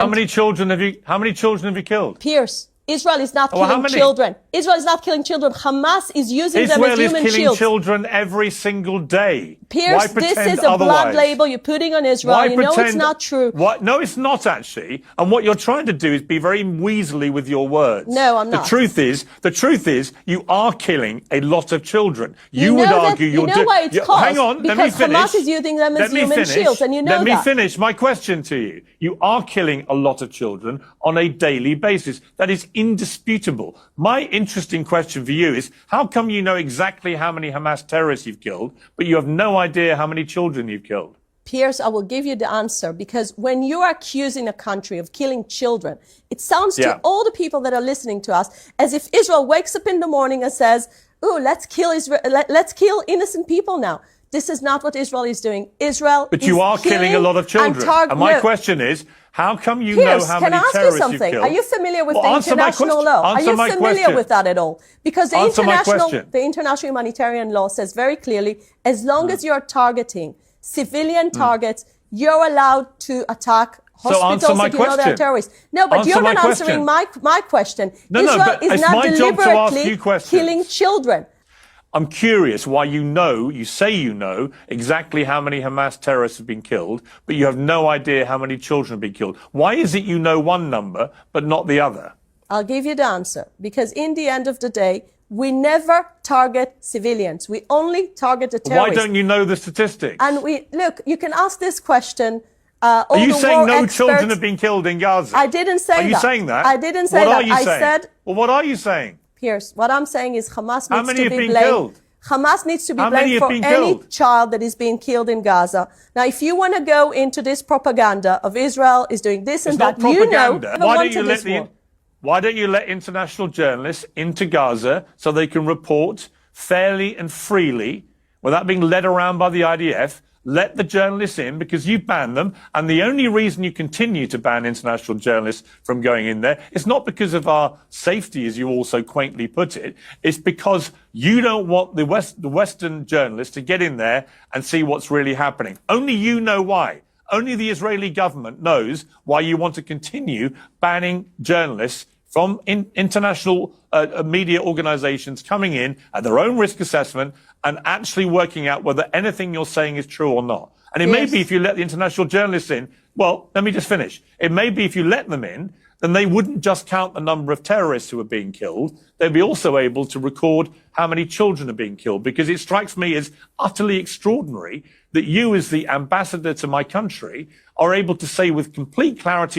How many children have you killed? Piers, Israel is not killing children. Israel is not killing children. Hamas is using them as human shields. Israel is killing children every single day. Piers, this is a blood label you're putting on Israel. You know it's not true. No, it's not actually. And what you're trying to do is be very weaselly with your words. No, I'm not. The truth is, you are killing a lot of children. You would argue you're doing. You know why it's caused? Hang on, let me finish. Hamas is using them as human shields, and you know that. Let me finish my question to you. You are killing a lot of children on a daily basis. That is indisputable. My interesting question for you is, how come you know exactly how many Hamas terrorists you've killed, but you have no idea how many children you've killed? Piers, I will give you the answer, because when you are accusing a country of killing children, it sounds to all the people that are listening to us as if Israel wakes up in the morning and says, "Oh, let's kill innocent people now." This is not what Israel is doing. But you are killing a lot of children. And my question is, how come you know how many terrorists you've killed? Are you familiar with the international law? Are you familiar with that at all? Because the international humanitarian law says very clearly, as long as you're targeting civilian targets, you're allowed to attack hospitals if you know they're terrorists. No, but you're not answering my question. Israel is not deliberately killing children. I'm curious why you say you know exactly how many Hamas terrorists have been killed, but you have no idea how many children have been killed. Why is it you know one number, but not the other? I'll give you the answer. Because in the end of the day, we never target civilians. We only target the terrorists. Why don't you know the statistics? And look, you can ask this question. Are you saying no children have been killed in Gaza? I didn't say that. Are you saying that? I didn't say that. What are you saying? Well, what are you saying? Piers, what I'm saying is Hamas needs to be blamed. Killed? Hamas needs to be blamed for any child that is being killed in Gaza. Now, if you want to go into this propaganda of Israel is doing this and that, you know, why don't you let international journalists into Gaza so they can report fairly and freely without being led around by the IDF? Let the journalists in, because you ban them. And the only reason you continue to ban international journalists from going in there is not because of our safety, as you also quaintly put it. It's because you don't want the Western journalists to get in there and see what's really happening. Only you know why. Only the Israeli government knows why you want to continue banning journalists from international media organizations coming in at their own risk assessment and actually working out whether anything you're saying is true or not. And it may be if you let the international journalists in, well, let me just finish. It may be if you let them in, then they wouldn't just count the number of terrorists who are being killed. They'd be also able to record how many children are being killed, because it strikes me as utterly extraordinary that you, as the ambassador to my country, are able to say with complete clarity